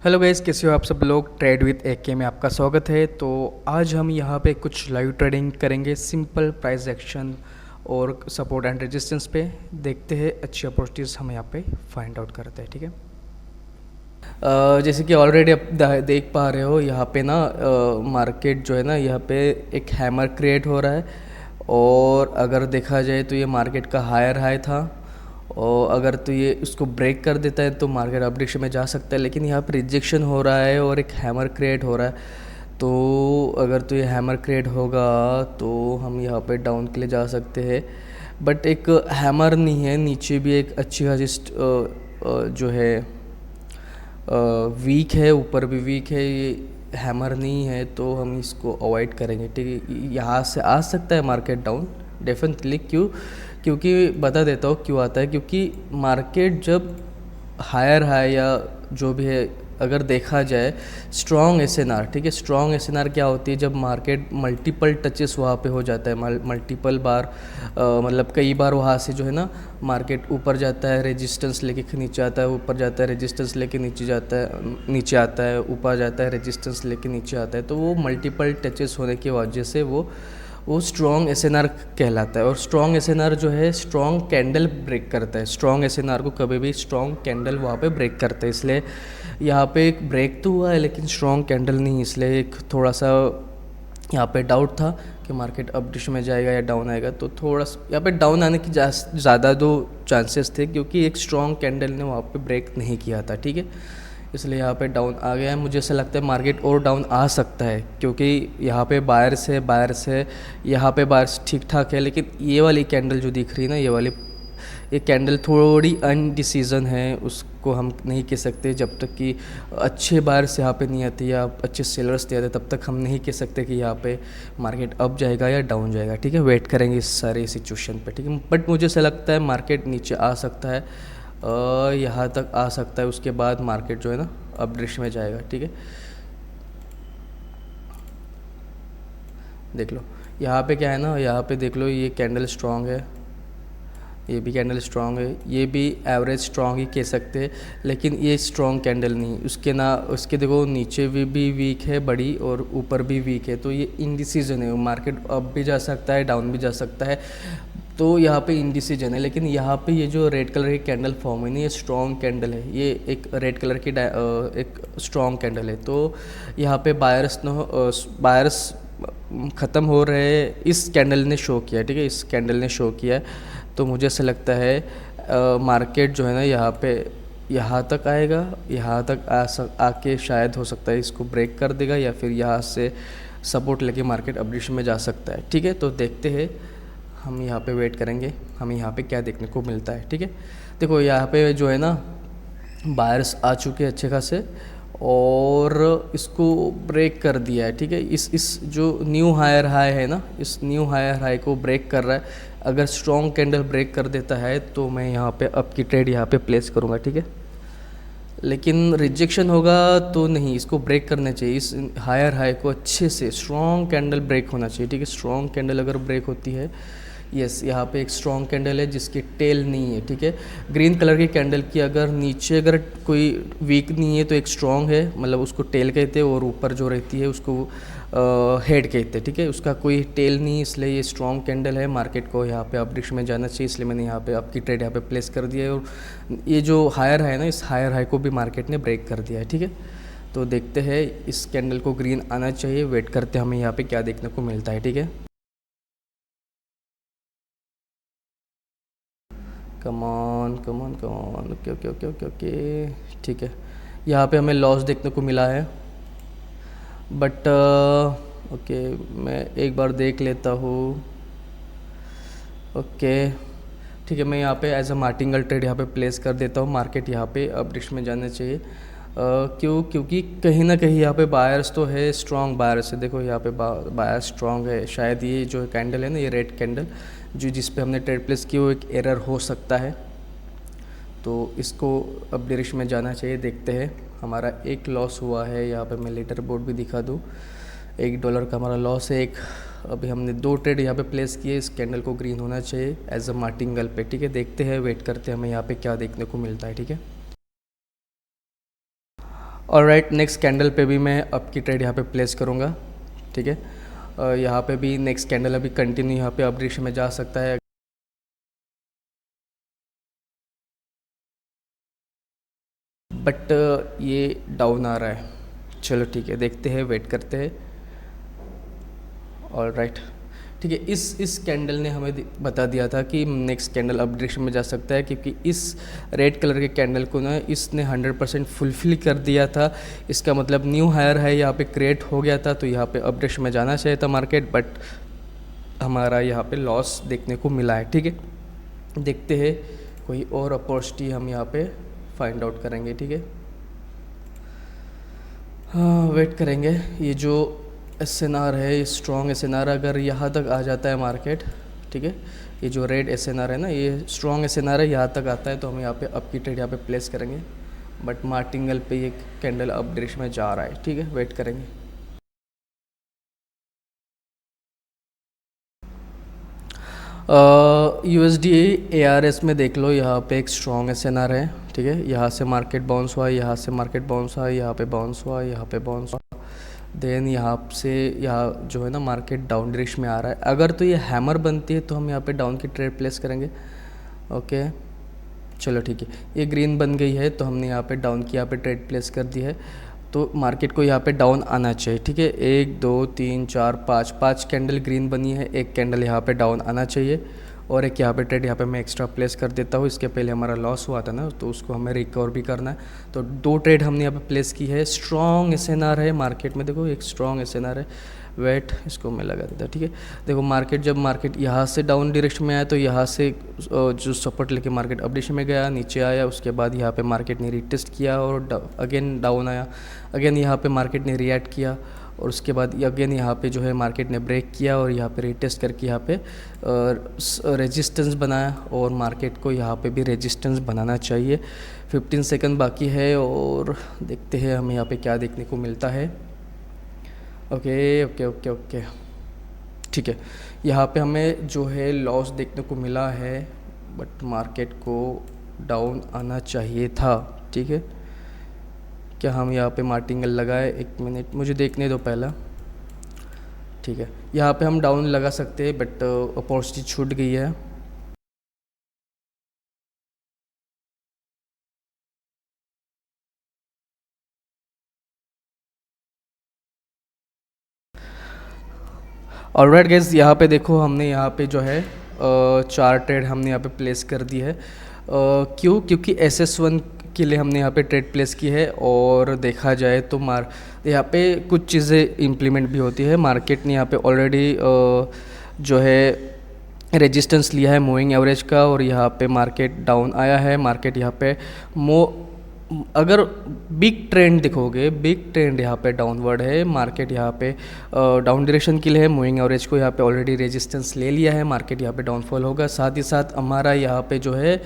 Hello guys, कैसे हो आप सब लोग। ट्रेड विद एके में आपका स्वागत है। तो आज हम यहाँ पे कुछ लाइव ट्रेडिंग करेंगे, सिंपल प्राइस एक्शन और सपोर्ट एंड रेजिस्टेंस पे। देखते हैं अच्छी अपॉर्चुनिटीज़ हम यहाँ पे फाइंड आउट करते हैं, ठीक है। जैसे कि ऑलरेडी आप देख पा रहे हो यहाँ पे ना, मार्केट जो है ना, यहाँ पे एक हैमर क्रिएट हो रहा है। और अगर देखा जाए तो ये मार्केट का हायर हाई था, और अगर तो ये उसको ब्रेक कर देता है तो मार्केट अप डायरेक्शन में जा सकता है। लेकिन यहाँ पे रिजेक्शन हो रहा है और एक हैमर क्रिएट हो रहा है। तो अगर तो ये हैमर क्रिएट होगा तो हम यहाँ पे डाउन के लिए जा सकते हैं। बट एक हैमर नहीं है, नीचे भी एक अच्छी खासी जो है वीक है, ऊपर भी वीक है, ये हैमर नहीं है, तो हम इसको अवॉइड करेंगे, ठीक है। यहाँ से आ सकता है मार्केट डाउन डेफिनेटली। क्योंकि बता देता हूँ क्यों आता है। क्योंकि मार्केट जब हायर हाई या जो भी है, अगर देखा जाए स्ट्रॉन्ग एसएनआर, ठीक है, स्ट्रॉन्ग एसएनआर क्या होती है, जब मार्केट मल्टीपल टचेस वहाँ पे हो जाता है, मल्टीपल बार, मतलब कई बार वहाँ से जो है ना मार्केट ऊपर जाता है, रेजिस्टेंस लेके नीचे आता है, ऊपर जाता है, रेजिस्टेंस लेके नीचे जाता है, नीचे आता है, ऊपर जाता है, रेजिस्टेंस लेके नीचे आता है। तो वो मल्टीपल टचेस होने की वजह से वो स्ट्रॉन्ग एसएनआर कहलाता है। और स्ट्रॉन्ग एसएनआर जो है स्ट्रॉन्ग कैंडल ब्रेक करता है। स्ट्रॉन्ग एसएनआर को कभी भी स्ट्रॉन्ग कैंडल वहाँ पे ब्रेक करता है। इसलिए यहाँ पे एक ब्रेक तो हुआ है लेकिन स्ट्रॉन्ग कैंडल नहीं, इसलिए एक थोड़ा सा यहाँ पे डाउट था कि मार्केट अप डायरेक्शन में जाएगा या डाउन आएगा। तो थोड़ा सा यहाँ पे डाउन आने की ज़्यादा दो चांसेस थे, क्योंकि एक स्ट्रॉन्ग कैंडल ने वहाँ पे ब्रेक नहीं किया था, ठीक है। इसलिए यहाँ पे डाउन आ गया है। मुझे ऐसा लगता है मार्केट और डाउन आ सकता है, क्योंकि यहाँ पे बायर्स है, यहाँ पे बायर्स ठीक ठाक है। लेकिन ये वाली कैंडल जो दिख रही है ना, ये कैंडल थोड़ी अनडिसीजन है, उसको हम नहीं कह सकते। जब तक कि अच्छे बायर्स यहाँ पे नहीं आते या अच्छे सेलर्स नहीं आते, तब तक हम नहीं कह सकते कि यहाँ पे मार्केट अप जाएगा या डाउन जाएगा, ठीक है। वेट करेंगे इस सारे सिचुएशन पे, ठीक है। बट मुझे ऐसा लगता है मार्केट नीचे आ सकता है, यहाँ तक आ सकता है, उसके बाद मार्केट जो है ना अप डायरेक्शन में जाएगा, ठीक है। देख लो यहाँ पे क्या है ना, यहाँ पे देख लो, ये कैंडल स्ट्रांग है, ये भी कैंडल स्ट्रांग है, ये भी एवरेज स्ट्रांग ही कह सकते हैं। लेकिन ये स्ट्रांग कैंडल नहीं, उसके देखो नीचे भी वीक है बड़ी, और ऊपर भी वीक है। तो ये इंडिसीजन है, मार्केट अप भी जा सकता है, डाउन भी जा सकता है। तो यहाँ पे इंडिसीजन है। लेकिन यहाँ पे ये जो रेड कलर की कैंडल फॉर्म हुई ना, ये स्ट्रॉन्ग कैंडल है, ये एक रेड कलर की एक स्ट्रॉन्ग कैंडल है। तो यहाँ पे बायर्स ख़त्म हो रहे हैं, इस कैंडल ने शो किया, ठीक है, इस कैंडल ने शो किया है। तो मुझे ऐसा लगता है मार्केट जो है ना यहाँ तक आएगा, यहाँ तक आके शायद हो सकता है इसको ब्रेक कर देगा, या फिर यहाँ से सपोर्ट लेके मार्केट अप डायरेक्शन में जा सकता है, ठीक है। तो देखते हैं, हम यहाँ पे वेट करेंगे, हमें यहाँ पे क्या देखने को मिलता है, ठीक है। देखो यहाँ पे जो है ना बायर्स आ चुके हैं अच्छे खासे, और इसको ब्रेक कर दिया है, ठीक है। इस जो न्यू हायर हाई है ना, इस न्यू हायर हाई को ब्रेक कर रहा है। अगर स्ट्रॉन्ग कैंडल ब्रेक कर देता है तो मैं यहाँ पे अप की ट्रेड यहाँ पे प्लेस करूँगा, ठीक है। लेकिन रिजेक्शन होगा तो नहीं, इसको ब्रेक करना चाहिए, इस हायर हाई को अच्छे से स्ट्रॉन्ग कैंडल ब्रेक होना चाहिए, ठीक है। स्ट्रॉन्ग कैंडल अगर ब्रेक होती है, यस, यहाँ पे एक स्ट्रॉन्ग कैंडल है जिसकी टेल नहीं है, ठीक है। ग्रीन कलर की कैंडल की अगर नीचे अगर कोई वीक नहीं है तो एक स्ट्रॉन्ग है, मतलब उसको टेल कहते हैं, और ऊपर जो रहती है उसको हेड कहते हैं, ठीक है। उसका कोई टेल नहीं, इसलिए ये स्ट्रॉन्ग कैंडल है। मार्केट को यहाँ पे अप डायरेक्शन में जाना चाहिए, इसलिए मैंने यहाँ पे आपकी ट्रेड यहाँ पे प्लेस कर दिया है। और ये जो हायर है ना, इस हायर हाई को भी मार्केट ने ब्रेक कर दिया है, ठीक है। तो देखते हैं, इस कैंडल को ग्रीन आना चाहिए, वेट करते हैं हमें यहाँ पे क्या देखने को मिलता है, ठीक है। Come on come on come on, okay okay okay okay okay, ठीक है। यहाँ पे हमें लॉस देखने को मिला है, बट ओके, मैं एक बार देख लेता हूँ। ओके, ठीक है, मैं यहाँ पे एज अ मार्टिंगल ट्रेड यहाँ पे प्लेस कर देता हूँ। मार्केट यहाँ पे अप डायरेक्शन में जाना चाहिए। क्योंकि कहीं ना कहीं यहाँ पे बायर्स तो है, स्ट्रॉन्ग बायर्स है। देखो यहाँ पे बायर्स स्ट्रॉन्ग है। शायद ये जो कैंडल है ना, ये रेड कैंडल जो जिस पे हमने ट्रेड प्लेस की, वो एक एरर हो सकता है। तो इसको अप डायरेक्शन में जाना चाहिए। देखते हैं, हमारा एक लॉस हुआ है यहाँ पे, मैं लीडर बोर्ड भी दिखा दूँ। $1 का हमारा लॉस है एक। अभी हमने 2 ट्रेड यहाँ पे प्लेस किए, इस कैंडल को ग्रीन होना चाहिए एज अ मार्टिंगल पे, ठीक है। देखते हैं, वेट करते हैं, हमें यहाँ पे क्या देखने को मिलता है, ठीक है। ऑलराइट, नेक्स्ट कैंडल पे भी मैं अप की ट्रेड यहाँ पे प्लेस करूँगा, ठीक है। यहाँ पे भी नेक्स्ट कैंडल अभी कंटिन्यू यहाँ पे अप डायरेक्शन में जा सकता है, बट ये डाउन आ रहा है। चलो ठीक है, देखते हैं, वेट करते हैं। ऑलराइट, ठीक है। इस कैंडल ने हमें बता दिया था कि नेक्स्ट कैंडल अप डायरेक्शन में जा सकता है, क्योंकि इस रेड कलर के कैंडल को ना इसने 100% फुलफिल कर दिया था। इसका मतलब न्यू हायर है यहाँ पे क्रिएट हो गया था, तो यहाँ पे अप डायरेक्शन में जाना चाहिए था मार्केट, बट हमारा यहाँ पे लॉस देखने को मिला है, ठीक है। देखते हैं कोई और अपॉर्चुनिटी हम यहाँ पे फाइंड आउट करेंगे, ठीक है। हाँ, वेट करेंगे। ये जो SNR है, स्ट्रॉन्ग SNR, अगर यहाँ तक आ जाता है मार्केट, ठीक है, ये जो रेड SNR है ना, ये स्ट्रॉन्ग SNR है, यहाँ तक आता है तो हम यहाँ पे अप की ट्रेड यहाँ पे प्लेस करेंगे। बट मार्टिंगल पे ये कैंडल अप डायरेक्शन में जा रहा है, ठीक है, वेट करेंगे। USD ARS में देख लो, यहाँ पे एक स्ट्रॉन्ग SNR है, ठीक है। यहाँ से मार्केट बाउंस हुआ, यहाँ से मार्केट बाउंस हुआ, यहाँ पे बाउंस हुआ, यहाँ पे बाउंस हुआ, देन यहाँ से यहाँ जो है ना मार्केट डाउन डायरेक्शन में आ रहा है। अगर तो ये हैमर बनती है तो हम यहाँ पे डाउन की ट्रेड प्लेस करेंगे, ओके। चलो ठीक है, ये ग्रीन बन गई है तो हमने यहाँ पे डाउन की यहाँ पे ट्रेड प्लेस कर दी है। तो मार्केट को यहाँ पे डाउन आना चाहिए, ठीक है। 1 2 3 4 5 कैंडल ग्रीन बनी है, एक कैंडल यहाँ पे डाउन आना चाहिए, और एक यहाँ पे ट्रेड यहाँ पे मैं एक्स्ट्रा प्लेस कर देता हूँ। इसके पहले हमारा लॉस हुआ था ना, तो उसको हमें रिकवर भी करना है। तो 2 ट्रेड हमने यहाँ पे प्लेस की है। स्ट्रॉन्ग SNR है मार्केट में, देखो एक स्ट्रॉन्ग SNR है। वेट, इसको मैं लगा देता, ठीक है। देखो जब मार्केट यहाँ से डाउन डायरेक्शन में आया तो यहाँ से जो सपोर्ट लेके मार्केट अप डायरेक्शन में गया, नीचे आया, उसके बाद यहाँ पे मार्केट ने रीटेस्ट किया और अगेन डाउन आया। अगेन यहाँ पे मार्केट ने रिएक्ट किया, और उसके बाद अगेन यहाँ पे जो है मार्केट ने ब्रेक किया और यहाँ पे रीटेस्ट करके यहाँ पे रेजिस्टेंस बनाया, और मार्केट को यहाँ पे भी रेजिस्टेंस बनाना चाहिए। 15 सेकंड बाकी है और देखते हैं हमें यहाँ पे क्या देखने को मिलता है। ओके ओके ओके ओके, ठीक है। यहाँ पे हमें जो है लॉस देखने को मिला है, बट मार्केट को डाउन आना चाहिए था, ठीक है। क्या हम यहाँ पे मार्टिंगल लगाए? 1 मिनट मुझे देखने दो पहला, ठीक है। यहाँ पे हम डाउन लगा सकते हैं, बट अपॉर्चुनिटी छूट गई है। ऑलराइट गाइस, यहाँ पे देखो हमने यहाँ पे जो है 4 ट्रेड हमने यहाँ पे प्लेस कर दी है। क्यों? क्योंकि SS1 के लिए हमने यहाँ पे ट्रेड प्लेस की है, और देखा जाए तो यहाँ पे कुछ चीज़ें इम्प्लीमेंट भी होती है। मार्केट ने यहाँ पे ऑलरेडी जो है रेजिस्टेंस लिया है मूविंग एवरेज का, और यहाँ पे मार्केट डाउन आया है। मार्केट यहाँ पे अगर बिग ट्रेंड दिखोगे, बिग ट्रेंड यहाँ पे डाउनवर्ड है। मार्केट यहाँ पे डाउन डायरेक्शन के लिए है, मूविंग एवरेज को यहाँ पे ऑलरेडी रेजिस्टेंस ले लिया है। मार्केट यहाँ पे डाउनफॉल होगा। साथ ही साथ हमारा यहाँ पे जो है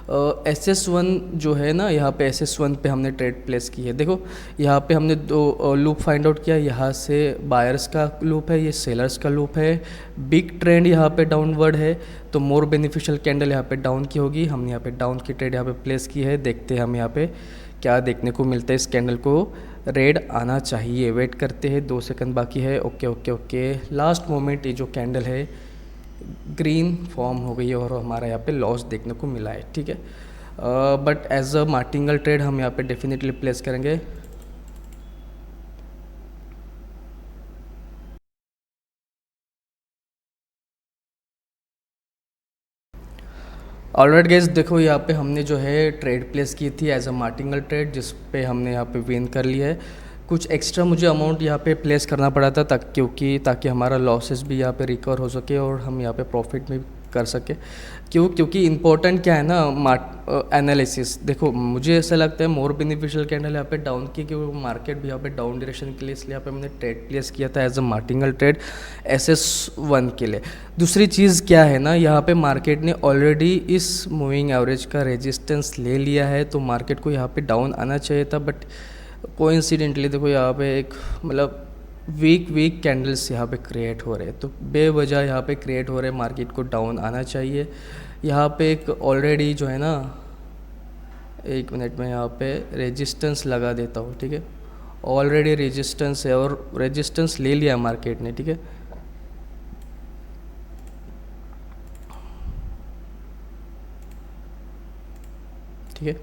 SS1 जो है ना, यहाँ पे SS1 पे हमने ट्रेड प्लेस की है। देखो यहाँ पे हमने 2 लूप फाइंड आउट किया। यहाँ से बायर्स का लूप है, ये सेलर्स का लूप है। बिग ट्रेंड यहाँ पे डाउनवर्ड है, तो मोर बेनिफिशियल कैंडल यहाँ पे डाउन की होगी। हमने यहाँ पे डाउन की ट्रेड यहाँ पे प्लेस की है। देखते हैं हम यहाँ पे क्या देखने को मिलता है। इस कैंडल को रेड आना चाहिए, वेट करते हैं। 2 सेकंड बाकी है। Okay okay okay, last moment, ये जो कैंडल है ग्रीन फॉर्म हो गई है और हमारा यहाँ पे लॉस देखने को मिला है, ठीक है। But as a martingale trade हम यहाँ पे डेफिनेटली प्लेस करेंगे। ऑलराइट गाइस, देखो यहाँ पे हमने जो है ट्रेड प्लेस की थी एज अ मार्टिंगल ट्रेड, जिस पे हमने यहाँ पे विन कर लिया है। कुछ एक्स्ट्रा मुझे अमाउंट यहाँ पे प्लेस करना पड़ा था, ताकि हमारा लॉसेस भी यहाँ पे रिकवर हो सके और हम यहाँ पे प्रॉफिट में कर सके। क्योंकि इम्पोर्टेंट क्या है ना, एनालिसिस। देखो मुझे ऐसा लगता है मोर बेनिफिशियल कैंडल यहाँ पे डाउन की, क्योंकि मार्केट भी यहाँ पे डाउन डायरेक्शन के लिए, इसलिए यहाँ पे मैंने ट्रेड प्लेस किया था as a martingale trade SS1 के लिए। दूसरी चीज़ क्या है ना, यहाँ पे मार्केट ने ऑलरेडी इस मूविंग एवरेज का रेजिस्टेंस ले लिया है, तो मार्केट को यहाँ पे डाउन आना चाहिए था। बट कोइंसिडेंटली देखो यहाँ पे एक मतलब वीक कैंडल्स यहाँ पे क्रिएट हो रहे हैं, तो बेवजह यहाँ पे क्रिएट हो रहे, मार्केट को डाउन आना चाहिए। यहाँ पे एक ऑलरेडी जो है ना एक मिनट में यहाँ पे रेजिस्टेंस लगा देता हूँ, ठीक है। ऑलरेडी रेजिस्टेंस है और रेजिस्टेंस ले लिया मार्केट ने, ठीक है। ठीक है,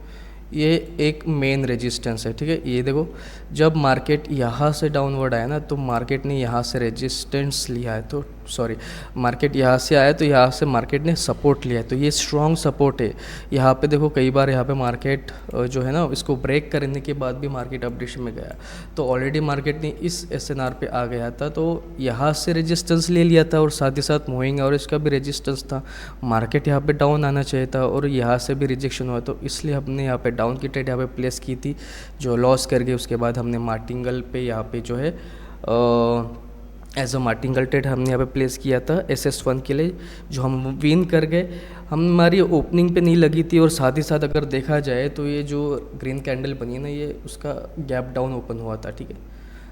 ये एक मेन रेजिस्टेंस है, ठीक है। ये देखो, जब मार्केट यहाँ से डाउनवर्ड आया ना, तो मार्केट ने यहाँ से रेजिस्टेंस लिया है, तो सॉरी, मार्केट यहाँ से आया तो यहाँ से मार्केट ने सपोर्ट लिया है, तो ये स्ट्रॉन्ग सपोर्ट है। यहाँ पे देखो कई बार यहाँ पे मार्केट जो है ना, इसको ब्रेक करने के बाद भी मार्केट अपडेशन में गया, तो ऑलरेडी मार्केट ने इस एसएनआर पे आ गया था, तो यहाँ से रेजिस्टेंस ले लिया था और साथ ही साथ मूविंग और इसका भी रेजिस्टेंस था। मार्केट यहाँ पे डाउन आना चाहिए था और यहाँ से भी रिजेक्शन हुआ, तो इसलिए हमने यहाँ पे डाउन की ट्रेड यहाँ पे प्लेस की थी, जो लॉस कर गई। उसके बाद हमने मार्टिंगल पे यहाँ पे जो है एज अ मार्टिंगल ट्रेड हमने यहाँ पे प्लेस किया था SS1 के लिए, जो हम विन कर गए। हमारी ओपनिंग पे नहीं लगी थी, और साथ ही साथ अगर देखा जाए तो ये जो ग्रीन कैंडल बनी है ना, ये उसका गैप डाउन ओपन हुआ था, ठीक है।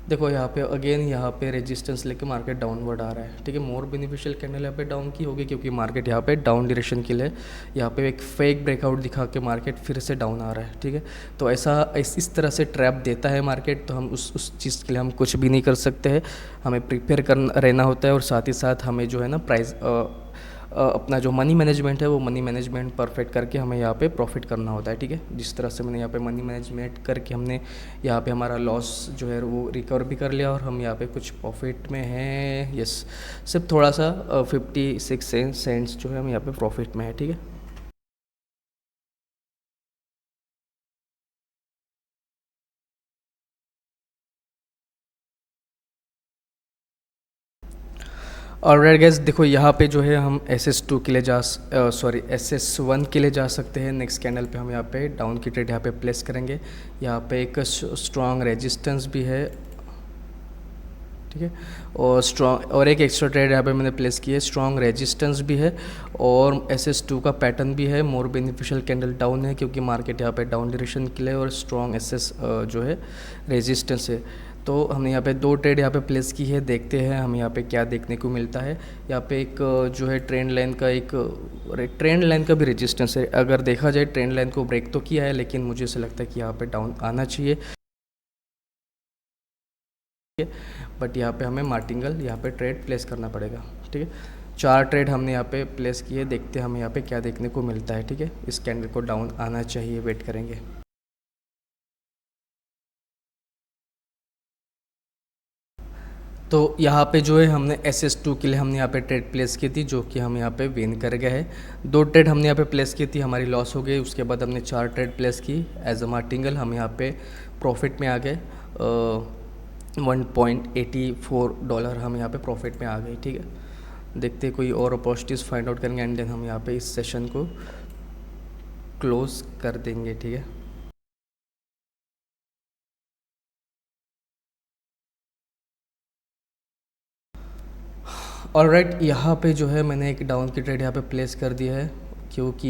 देखो यहाँ पे अगेन यहाँ पे रेजिस्टेंस लेके मार्केट डाउनवर्ड आ रहा है, ठीक है। मोर बेनिफिशियल कैंडल यहाँ पे डाउन की होगी, क्योंकि मार्केट यहाँ पे डाउन डायरेक्शन के लिए यहाँ पे एक फेक ब्रेकआउट दिखा के मार्केट फिर से डाउन आ रहा है, ठीक है। तो ऐसा इस तरह से ट्रैप देता है मार्केट, तो हम उस चीज़ के लिए हम कुछ भी नहीं कर सकते हैं। हमें प्रिपेयर करना रहना होता है, और साथ ही साथ हमें जो है ना प्राइस अपना जो मनी मैनेजमेंट है वो मनी मैनेजमेंट परफेक्ट करके हमें यहाँ पे प्रॉफिट करना होता है, ठीक है। जिस तरह से मैंने यहाँ पे मनी मैनेजमेंट करके हमने यहाँ पे हमारा लॉस जो है वो रिकवर भी कर लिया, और हम यहाँ पे कुछ प्रॉफिट में हैं। यस, सिर्फ थोड़ा सा 56 सेंट्स जो है हम यहाँ पे प्रॉफिट में है, ठीक है। ऑलराइट गाइस, देखो यहाँ पे जो है हम SS2 के लिए SS1 के लिए जा सकते हैं। नेक्स्ट कैंडल पे हम यहाँ पे डाउन की ट्रेड यहाँ पे प्लेस करेंगे। यहाँ पे एक स्ट्रॉन्ग रेजिस्टेंस भी है, ठीक है, और स्ट्रॉन्ग और एक एक्स्ट्रा ट्रेड यहाँ पे मैंने प्लेस की है। स्ट्रॉन्ग रेजिस्टेंस भी है और SS2 का पैटर्न भी है। मोर बेनिफिशियल कैंडल डाउन है, क्योंकि मार्केट यहाँ पे डाउन डायरेक्शन के लिए, और स्ट्रॉन्ग SS जो है रेजिस्टेंस है। तो हमने यहाँ पे 2 ट्रेड यहाँ पे प्लेस की है। देखते हैं हमें यहाँ पे क्या देखने को मिलता है। यहाँ पे एक जो है ट्रेंड लाइन का भी रेजिस्टेंस है। अगर देखा जाए ट्रेंड लाइन को ब्रेक तो किया है, लेकिन मुझे ऐसा लगता है कि यहाँ पे डाउन आना चाहिए, बट यहाँ पे हमें मार्टिंगल यहाँ पे ट्रेड प्लेस करना पड़ेगा, ठीक है। 4 ट्रेड हमने यहाँ पे प्लेस किए। देखते हैं हमें यहाँ पे क्या देखने को मिलता है, ठीक है। इस कैंडल को डाउन आना चाहिए, वेट करेंगे। तो यहाँ पे जो है हमने SS2 के लिए हमने यहाँ पे ट्रेड प्लेस की थी, जो कि हम यहाँ पे विन कर गए हैं। 2 ट्रेड हमने यहाँ पे प्लेस की थी, हमारी लॉस हो गई। उसके बाद हमने 4 ट्रेड प्लेस की एज अ मार्टिंगल, हम यहाँ पे प्रॉफिट में आ गए। $1.84 हम यहाँ पे प्रॉफिट में आ गए, ठीक है। देखते हैं कोई और अपॉर्चुनिटीज़ फाइंड आउट करेंगे, एंड देन हम यहाँ पे इस सेशन को क्लोज कर देंगे, ठीक है। ऑलराइट, यहाँ पे जो है मैंने एक डाउन की ट्रेड यहाँ पे प्लेस कर दी है। क्योंकि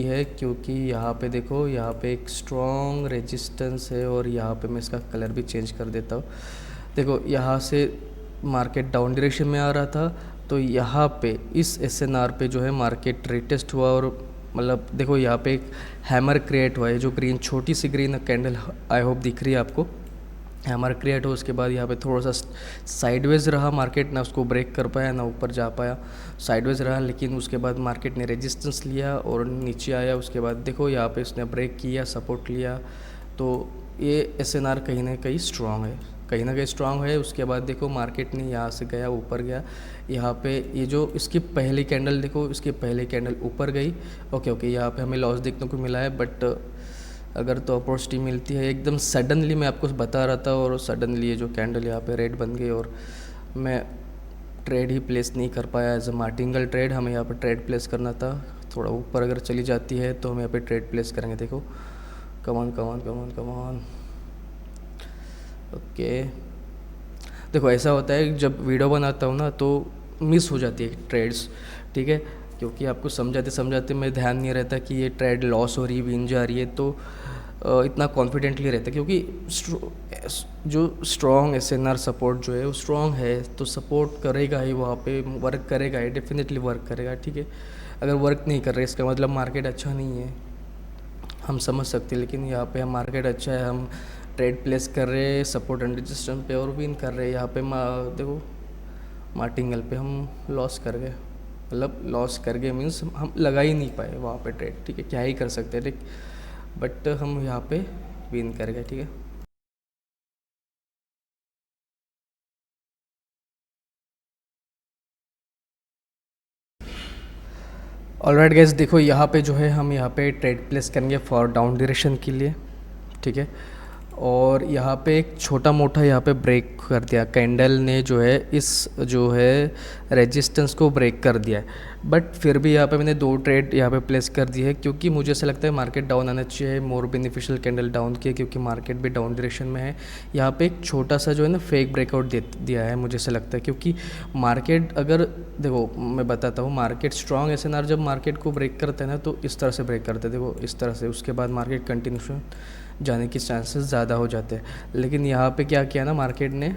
यहाँ पे देखो, यहाँ पे एक स्ट्रॉन्ग रेजिस्टेंस है, और यहाँ पे मैं इसका कलर भी चेंज कर देता हूँ। देखो यहाँ से मार्केट डाउन डायरेक्शन में आ रहा था, तो यहाँ पे इस SNR पे जो है मार्केट रिटेस्ट हुआ, और मतलब देखो यहाँ पे एक हैमर क्रिएट हुआ है, जो ग्रीन छोटी सी ग्रीन कैंडल आई होप दिख रही है आपको। हैमर क्रिएट हो, उसके बाद यहाँ पे थोड़ा सा साइडवेज रहा मार्केट, ना उसको ब्रेक कर पाया ना ऊपर जा पाया, साइडवेज रहा। लेकिन उसके बाद मार्केट ने रेजिस्टेंस लिया और नीचे आया। उसके बाद देखो यहाँ पे इसने ब्रेक किया, सपोर्ट लिया, तो ये SNR कहीं ना कहीं स्ट्रांग है। उसके बाद देखो मार्केट ने यहाँ से गया, ऊपर गया। यहाँ पे ये जो इसकी पहली कैंडल देखो, इसकी पहली कैंडल ऊपर गई। ओके, यहाँ पे हमें लॉस देखने को मिला है, बट अगर तो अपॉर्चुनिटी मिलती है एकदम सडनली, मैं आपको बता रहा था, और सडनली ये जो कैंडल यहाँ पे रेड बन गई, और मैं ट्रेड ही प्लेस नहीं कर पाया एज अ मार्टिंगल ट्रेड। हमें यहाँ पे ट्रेड प्लेस करना था। थोड़ा ऊपर अगर चली जाती है तो हम यहाँ पे ट्रेड प्लेस करेंगे। देखो, कमान। ओके, देखो ऐसा होता है जब वीडियो बनाता हूँ ना, तो मिस हो जाती है ट्रेड्स, ठीक है, क्योंकि आपको समझाते मैं ध्यान नहीं रहता कि ये ट्रेड लॉस हो रही है, विन जा रही है, तो इतना कॉन्फिडेंटली रहता है। क्योंकि जो स्ट्रॉन्ग SNR सपोर्ट जो है वो स्ट्रॉन्ग है, तो सपोर्ट करेगा ही, वहाँ पे वर्क करेगा ही, डेफिनेटली वर्क करेगा, ठीक है। अगर वर्क नहीं कर रहे इसका मतलब मार्केट अच्छा नहीं है। हम समझ सकते हैं। लेकिन यहाँ पे हम मार्केट अच्छा है, हम ट्रेड प्लेस कर रहे हैं सपोर्ट एंड रेजिस्टेंस पे और विन कर रहे हैं। यहाँ पे देखो मार्टिंगल पे हम लॉस कर गए, मतलब लॉस कर गए मीन्स हम लगा ही नहीं पाए वहाँ पे ट्रेड, ठीक है, क्या ही कर सकते हैं, ठीक, बट हम यहाँ पे विन कर गए, ठीक है। ऑलराइट गाइस, देखो यहाँ पे जो है हम यहाँ पे ट्रेड प्लेस करेंगे फॉर डाउन डायरेक्शन के लिए, ठीक है। और यहाँ पे एक छोटा मोटा यहाँ पे ब्रेक कर दिया कैंडल ने, जो है इस जो है रेजिस्टेंस को ब्रेक कर दिया है। बट फिर भी यहाँ पे मैंने 2 ट्रेड यहाँ पे प्लेस कर दी है, क्योंकि मुझे ऐसा लगता है मार्केट डाउन आना चाहिए, मोर बेनिफिशियल कैंडल डाउन किया, क्योंकि मार्केट भी डाउन डायरेक्शन में है। यहाँ पे एक छोटा सा जो है ना फेक ब्रेकआउट दिया है, मुझे ऐसा लगता है, क्योंकि मार्केट अगर देखो मैं बताता हूँ, मार्केट स्ट्रॉन्ग एसएनआर जब मार्केट को ब्रेक करते हैं ना तो इस तरह से ब्रेक करते हैं, देखो इस तरह से, उसके बाद मार्केट कंटिन्यूशन जाने के चांसेस ज़्यादा हो जाते हैं। लेकिन यहाँ पे क्या किया ना, मार्केट ने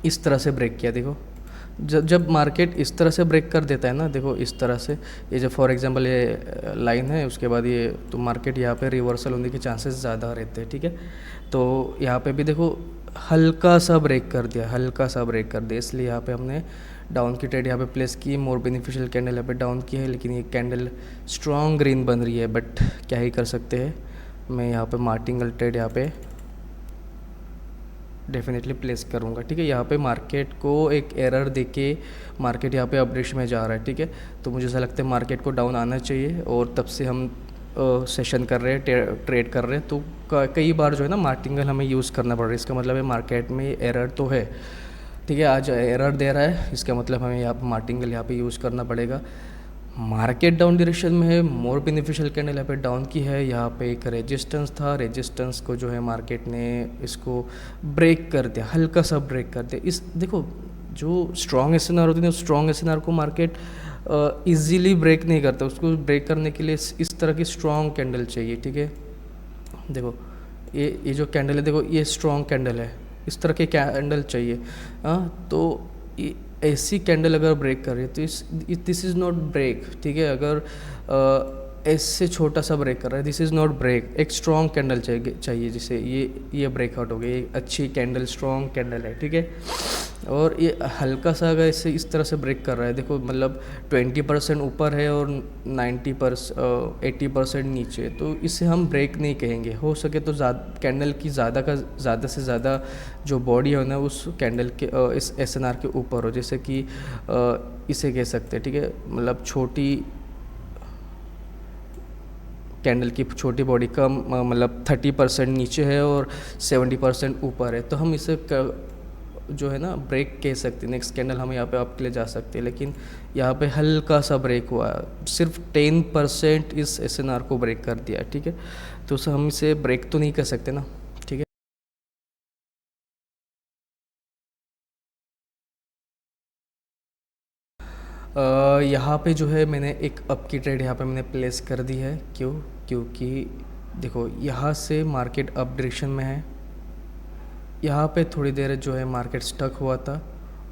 इस तरह से ब्रेक किया, देखो जब मार्केट इस तरह से ब्रेक कर देता है ना, देखो इस तरह से, ये जो फॉर एग्जांपल ये लाइन है, उसके बाद ये, तो मार्केट यहाँ पे रिवर्सल होने के चांसेस ज़्यादा रहते हैं, ठीक है। तो यहाँ पे भी देखो हल्का सा ब्रेक कर दिया, हल्का सा ब्रेक कर दिया, इसलिए यहाँ पे हमने डाउन की ट्रेड यहाँ पे प्लेस की, मोर बेनिफिशियल कैंडल यहाँ पे डाउन की है। लेकिन ये कैंडल स्ट्रॉन्ग ग्रीन बन रही है, बट क्या ही कर सकते हैं, मैं यहाँ पे मार्टिंगल ट्रेड यहाँ पे डेफिनेटली प्लेस करूँगा, ठीक है। यहाँ पे मार्केट को एक एरर देके मार्केट यहाँ पे अपडेशन में जा रहा है, ठीक है। तो मुझे ऐसा लगता है मार्केट को डाउन आना चाहिए, और तब से हम सेशन कर रहे हैं, ट्रेड कर रहे हैं। तो कई बार जो है ना मार्टिंगल हमें यूज़ करना पड़ रहा है, इसका मतलब है मार्केट में एरर तो है, ठीक है, आज एरर दे रहा है, इसका मतलब हमें यहाँ पर मार्टिंगल यहाँ पे यूज़ करना पड़ेगा। मार्केट डाउन डायरेक्शन में है, मोर बेनिफिशियल कैंडल यहाँ पे डाउन की है। यहाँ पे एक रेजिस्टेंस था, रेजिस्टेंस को जो है मार्केट ने इसको ब्रेक कर दिया, हल्का सा ब्रेक कर दिया। इस देखो जो स्ट्रॉन्ग एसएनआर होती है ना, स्ट्रॉन्ग एसएनआर को मार्केट इजीली ब्रेक नहीं करता, उसको ब्रेक करने के लिए इस तरह की स्ट्रॉन्ग कैंडल चाहिए, ठीक है। देखो ये जो कैंडल है, देखो ये स्ट्रॉन्ग कैंडल है, इस तरह के कैंडल चाहिए। तो ऐसी कैंडल अगर ब्रेक कर रही है तो दिस इज़ नॉट ब्रेक, ठीक है। अगर ऐसे छोटा सा ब्रेक कर रहा है, दिस इज़ नॉट ब्रेक, एक स्ट्रॉन्ग कैंडल चाहिए जिसे ये ब्रेकआउट हो गया, ये अच्छी कैंडल स्ट्रॉन्ग कैंडल है, ठीक है। और ये हल्का सा अगर इस तरह से ब्रेक कर रहा है, देखो मतलब 20% ऊपर है और 80% नीचे, तो इसे हम ब्रेक नहीं कहेंगे। हो सके तो कैंडल की ज़्यादा से ज़्यादा जो बॉडी है ना उस कैंडल के इस एसएनआर के ऊपर हो, जैसे कि इसे कह सकते हैं, ठीक है, मतलब छोटी कैंडल की छोटी बॉडी का मतलब 30% नीचे है और 70% ऊपर है, तो हम इसे जो है ना ब्रेक कह सकते हैं। नेक्स्ट कैंडल हम यहाँ पे अप के लिए जा सकते हैं, लेकिन यहाँ पे हल्का सा ब्रेक हुआ, सिर्फ 10% इस एसएनआर को ब्रेक कर दिया, ठीक है। तो हम इसे ब्रेक तो नहीं कर सकते ना, ठीक है। यहाँ पे जो है मैंने एक अप की ट्रेड यहाँ पे मैंने प्लेस कर दी है, क्योंकि देखो यहाँ से मार्केट अप डायरेक्शन में है, यहाँ पे थोड़ी देर जो है मार्केट स्टक हुआ था,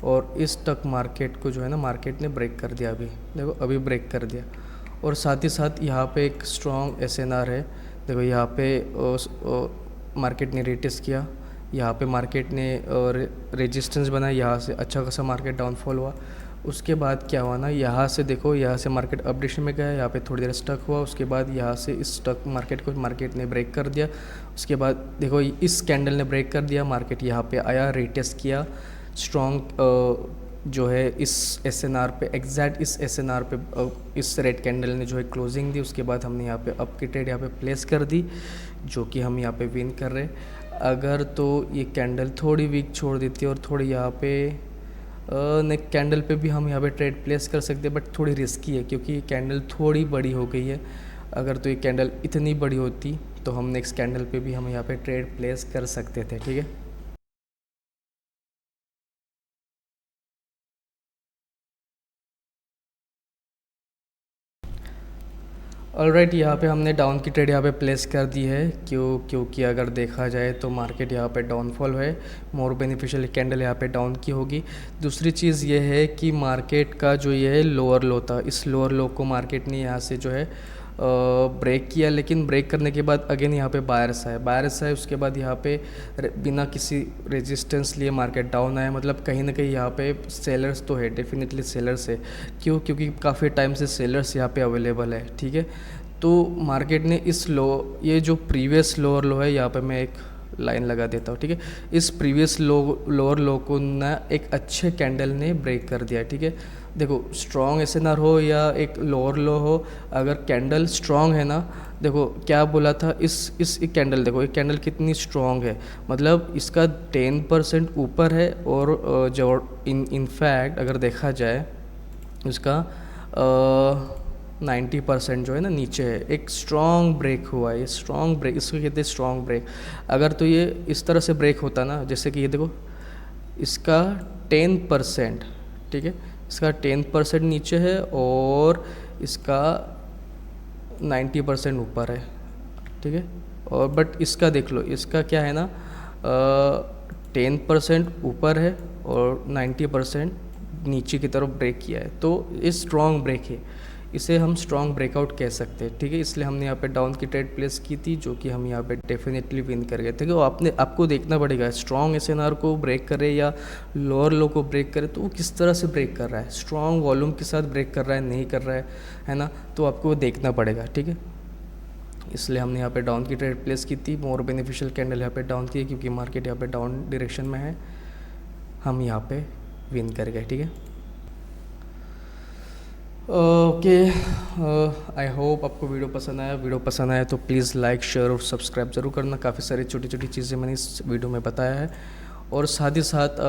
और इस स्टक मार्केट को जो है ना मार्केट ने ब्रेक कर दिया, अभी देखो अभी ब्रेक कर दिया। और साथ ही साथ यहाँ पे एक स्ट्रॉन्ग एसएनआर है, देखो यहाँ पे मार्केट ने रिटेस्ट किया, यहाँ पे मार्केट ने रेजिस्टेंस बनाया, यहाँ से अच्छा खासा मार्केट डाउनफॉल हुआ। उसके बाद क्या हुआ ना, यहाँ से देखो, यहाँ से मार्केट अपडेशन में गया, यहाँ पे थोड़ी देर स्टक हुआ, उसके बाद यहाँ से इस स्टक मार्केट को मार्केट ने ब्रेक कर दिया। उसके बाद देखो इस कैंडल ने ब्रेक कर दिया, मार्केट यहाँ पे आया, रीटेस्ट किया, स्ट्रॉन्ग जो है इस एसएनआर पे, एग्जैक्ट इस एसएनआर पे इस रेड कैंडल ने जो है क्लोजिंग दी। उसके बाद हमने यहाँ पे अप की ट्रेड यहाँ पे प्लेस कर दी, जो कि हम यहाँ पे विन कर रहे। अगर तो ये कैंडल थोड़ी वीक छोड़ देती है और थोड़ी यहाँ पे नेक्स्ट कैंडल पे भी हम यहाँ पे ट्रेड प्लेस कर सकते हैं, बट थोड़ी रिस्की है क्योंकि कैंडल थोड़ी बड़ी हो गई है। अगर तो ये कैंडल इतनी बड़ी होती तो हम नेक्स्ट कैंडल पे भी हम यहाँ पे ट्रेड प्लेस कर सकते थे, ठीक है। ऑलराइट, यहाँ पे हमने डाउन की ट्रेड यहाँ पे प्लेस कर दी है, क्योंकि अगर देखा जाए तो मार्केट यहाँ पे डाउनफॉल है, मोर बेनिफिशियल कैंडल यहाँ पे डाउन की होगी। दूसरी चीज़ ये है कि मार्केट का जो ये है लोअर लो था, इस लोअर लो को मार्केट ने यहाँ से जो है ब्रेक किया, लेकिन ब्रेक करने के बाद अगेन यहाँ पे बायर्स आए, उसके बाद यहाँ पे बिना किसी रेजिस्टेंस लिए मार्केट डाउन आया। मतलब कहीं ना कहीं यहाँ पे सेलर्स तो है, डेफिनेटली सेलर्स है। क्यों? क्योंकि काफ़ी टाइम से सेलर्स यहाँ पे अवेलेबल है, ठीक है। तो मार्केट ने इस ये जो प्रीवियस लोअर लो है, यहाँ पे मैं एक लाइन लगा देता हूँ, ठीक है। इस प्रीवियस लोअर लो को ना एक अच्छे कैंडल ने ब्रेक कर दिया, ठीक है। देखो स्ट्रॉन्ग एसएनआर हो या एक लोअर लो हो, अगर कैंडल स्ट्रॉन्ग है ना, देखो क्या बोला था, इस एक कैंडल देखो, एक कैंडल कितनी स्ट्रॉन्ग है, मतलब इसका 10% ऊपर है। और जो इनफैक्ट अगर देखा जाए इसका 90% जो है ना नीचे है। एक स्ट्रॉन्ग ब्रेक हुआ है, ये स्ट्रॉन्ग ब्रेक, इसको कहते हैं स्ट्रॉन्ग ब्रेक। अगर तो ये इस तरह से ब्रेक होता ना, जैसे कि ये देखो इसका 10%, ठीक है, इसका 10% नीचे है और इसका 90% ऊपर है, ठीक है। और बट इसका देख लो, इसका क्या है ना, 10% ऊपर है और 90% नीचे की तरफ ब्रेक किया है, तो ये स्ट्रॉन्ग ब्रेक है, इसे हम स्ट्रॉन्ग ब्रेकआउट कह सकते हैं, ठीक है। इसलिए हमने यहाँ पे डाउन की ट्रेड प्लेस की थी, जो कि हम यहाँ पे डेफिनेटली विन कर गए थे। तो आपको देखना पड़ेगा स्ट्रॉन्ग एसएनआर को ब्रेक करे या लोअर लो को ब्रेक करे, तो वो किस तरह से ब्रेक कर रहा है, स्ट्रॉन्ग वॉल्यूम के साथ ब्रेक कर रहा है, नहीं कर रहा है ना, तो आपको देखना पड़ेगा, ठीक है। इसलिए हमने यहाँ पे डाउन की ट्रेड प्लेस की थी, मोर बेनिफिशियल कैंडल यहाँ पे डाउन की है, क्योंकि मार्केट यहाँ पे डाउन डायरेक्शन में है, हम यहाँ पे विन कर गए, ठीक है। ओके, आई होप आपको वीडियो पसंद आया तो प्लीज़ लाइक शेयर और सब्सक्राइब ज़रूर करना। काफ़ी सारी छोटी छोटी चीज़ें मैंने इस वीडियो में बताया है। और साथ ही साथ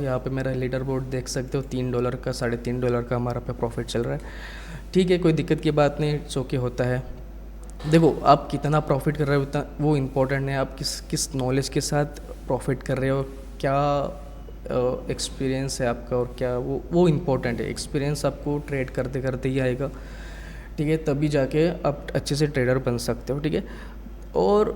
यहाँ पे मेरा लीडर बोर्ड देख सकते हो, $3 का, $3.5 का हमारा पे प्रॉफिट चल रहा है, ठीक है। कोई दिक्कत की बात नहीं, इट्स ओके, होता है। देखो आप कितना प्रॉफिट कर रहे हो उतना वो इम्पोर्टेंट है, आप किस नॉलेज के साथ प्रॉफिट कर रहे हो, क्या एक्सपीरियंस है आपका, और क्या वो इम्पोर्टेंट है। एक्सपीरियंस आपको ट्रेड करते करते ही आएगा, ठीक है, तभी जाके आप अच्छे से ट्रेडर बन सकते हो, ठीक है। और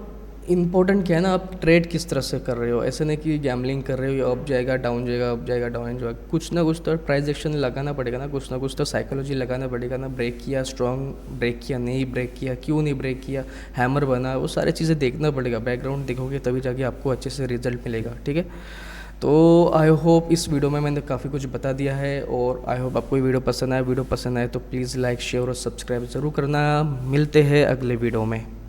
इम्पोर्टेंट क्या है ना, आप ट्रेड किस तरह से कर रहे हो, ऐसे नहीं कि गैम्बलिंग कर रहे हो, अप जाएगा डाउन जाएगा, अप जाएगा डाउन जाएगा, कुछ ना कुछ तो प्राइस एक्शन लगाना पड़ेगा ना, कुछ ना कुछ तो साइकोलॉजी लगाना पड़ेगा ना। ब्रेक किया, स्ट्रॉन्ग ब्रेक किया, नहीं ब्रेक किया, क्यों नहीं ब्रेक किया, हैमर बना, वो सारी चीज़ें देखना पड़ेगा, बैकग्राउंड देखोगे तभी जाके आपको अच्छे से रिजल्ट मिलेगा, ठीक है। तो आई होप इस वीडियो में मैंने काफ़ी कुछ बता दिया है, और आई होप आपको वीडियो पसंद आए तो प्लीज़ लाइक शेयर और सब्सक्राइब ज़रूर करना। मिलते हैं अगले वीडियो में।